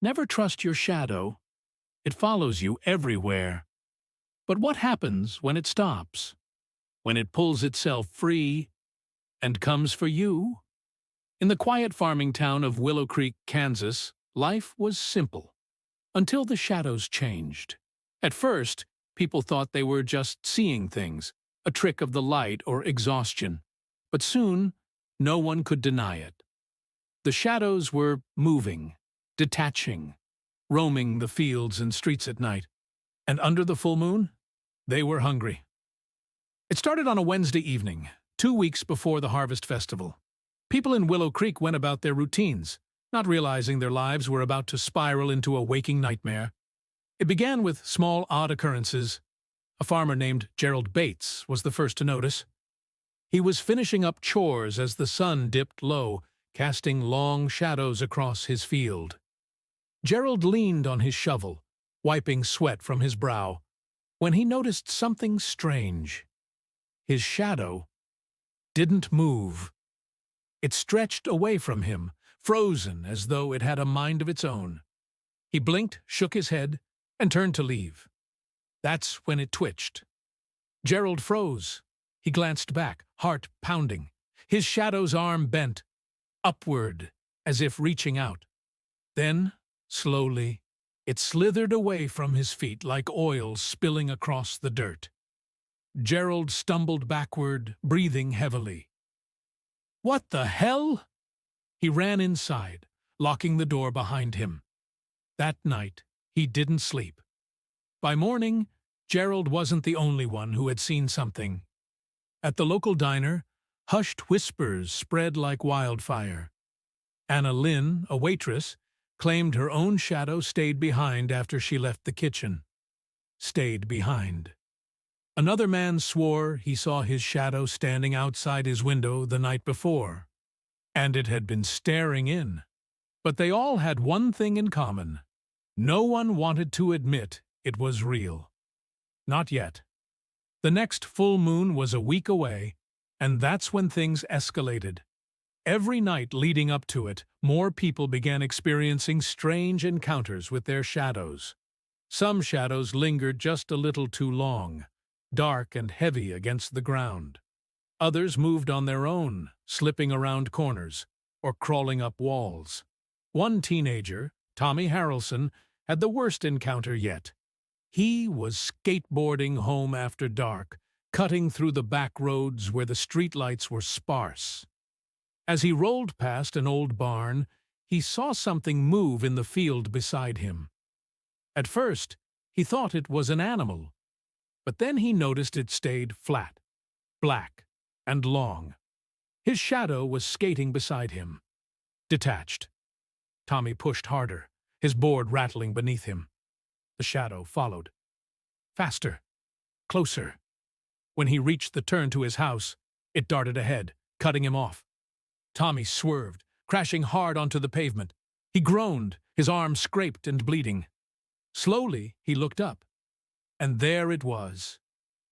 Never trust your shadow. It follows you everywhere. But what happens when it stops? When it pulls itself free and comes for you? In the quiet farming town of Willow Creek, Kansas, life was simple. Until the shadows changed. At first, people thought they were just seeing things, a trick of the light or exhaustion. But soon, no one could deny it. The shadows were moving, detaching, roaming the fields and streets at night. And under the full moon, they were hungry. It started on a Wednesday evening, 2 weeks before the Harvest Festival. People in Willow Creek went about their routines, not realizing their lives were about to spiral into a waking nightmare. It began with small, odd occurrences. A farmer named Gerald Bates was the first to notice. He was finishing up chores as the sun dipped low, casting long shadows across his field. Gerald leaned on his shovel, wiping sweat from his brow, when he noticed something strange. His shadow didn't move. It stretched away from him, frozen as though it had a mind of its own. He blinked, shook his head, and turned to leave. That's when it twitched. Gerald froze. He glanced back, heart pounding. His shadow's arm bent, upward, as if reaching out. Then, slowly, it slithered away from his feet like oil spilling across the dirt. Gerald stumbled backward, breathing heavily. What the hell? He ran inside, locking the door behind him. That night, he didn't sleep. By morning, Gerald wasn't the only one who had seen something. At the local diner, hushed whispers spread like wildfire. Anna Lynn, a waitress, claimed her own shadow stayed behind after she left the kitchen. Stayed behind. Another man swore he saw his shadow standing outside his window the night before, and it had been staring in. But they all had one thing in common. No one wanted to admit it was real. Not yet. The next full moon was a week away, and that's when things escalated. Every night leading up to it, more people began experiencing strange encounters with their shadows. Some shadows lingered just a little too long, dark and heavy against the ground. Others moved on their own, slipping around corners or crawling up walls. One teenager, Tommy Harrelson, had the worst encounter yet. He was skateboarding home after dark, cutting through the back roads where the streetlights were sparse. As he rolled past an old barn, he saw something move in the field beside him. At first, he thought it was an animal, but then he noticed it stayed flat, black, and long. His shadow was skating beside him. Detached. Tommy pushed harder, his board rattling beneath him. The shadow followed. Faster. Closer. When he reached the turn to his house, it darted ahead, cutting him off. Tommy swerved, crashing hard onto the pavement. He groaned, his arm scraped and bleeding. Slowly, he looked up. And there it was.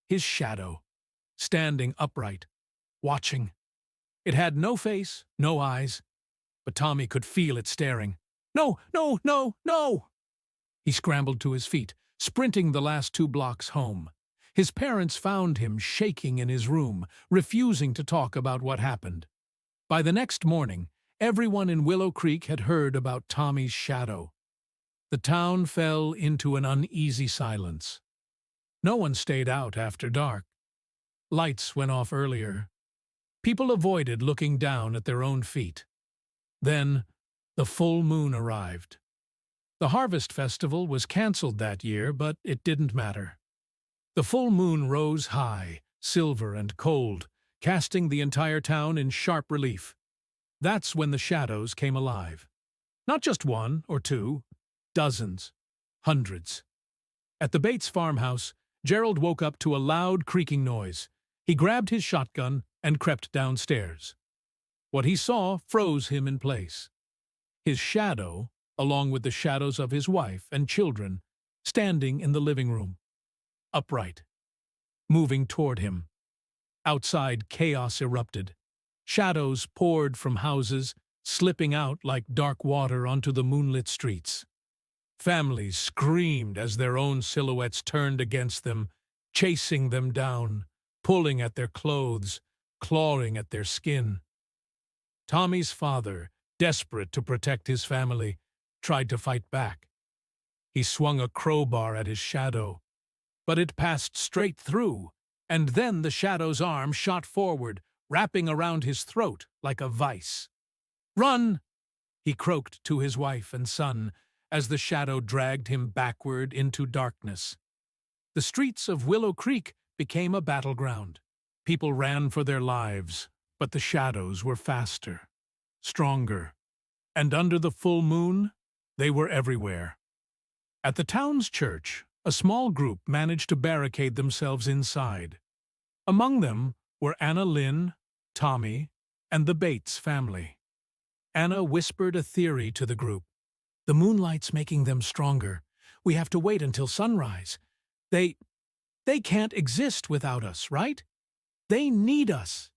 His shadow, standing upright, watching. It had no face, no eyes, but Tommy could feel it staring. No, no, no, no! He scrambled to his feet, sprinting the last 2 blocks home. His parents found him shaking in his room, refusing to talk about what happened. By the next morning, everyone in Willow Creek had heard about Tommy's shadow. The town fell into an uneasy silence. No one stayed out after dark. Lights went off earlier. People avoided looking down at their own feet. Then, the full moon arrived. The Harvest Festival was canceled that year, but it didn't matter. The full moon rose high, silver and cold, casting the entire town in sharp relief. That's when the shadows came alive. Not just 1 or 2, dozens, hundreds. At the Bates farmhouse, Gerald woke up to a loud creaking noise. He grabbed his shotgun and crept downstairs. What he saw froze him in place. His shadow, along with the shadows of his wife and children, standing in the living room. Upright. Moving toward him. Outside, chaos erupted. Shadows poured from houses, slipping out like dark water onto the moonlit streets. Families screamed as their own silhouettes turned against them, chasing them down, pulling at their clothes, clawing at their skin. Tommy's father, desperate to protect his family, tried to fight back. He swung a crowbar at his shadow, but it passed straight through, and then the shadow's arm shot forward, wrapping around his throat like a vice. "Run!" he croaked to his wife and son as the shadow dragged him backward into darkness. The streets of Willow Creek became a battleground. People ran for their lives, but the shadows were faster, stronger, and under the full moon, they were everywhere. At the town's church, a small group managed to barricade themselves inside. Among them were Anna Lynn, Tommy, and the Bates family. Anna whispered a theory to the group. "The moonlight's making them stronger. We have to wait until sunrise. They can't exist without us, right? They need us."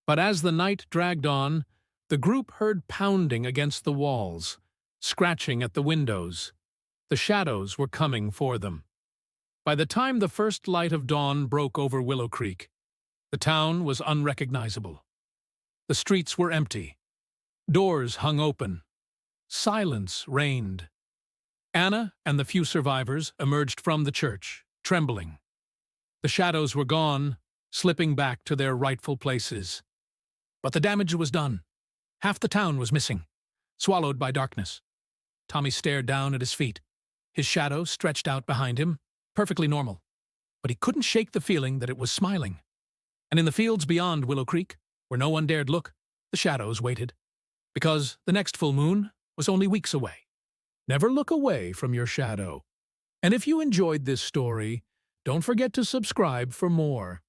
But as the night dragged on, the group heard pounding against the walls, scratching at the windows. The shadows were coming for them. By the time the first light of dawn broke over Willow Creek, the town was unrecognizable. The streets were empty. Doors hung open. Silence reigned. Anna and the few survivors emerged from the church, trembling. The shadows were gone, slipping back to their rightful places. But the damage was done. Half the town was missing, swallowed by darkness. Tommy stared down at his feet. His shadow stretched out behind him, perfectly normal. But he couldn't shake the feeling that it was smiling. And in the fields beyond Willow Creek, where no one dared look, the shadows waited. Because the next full moon was only weeks away. Never look away from your shadow. And if you enjoyed this story, don't forget to subscribe for more.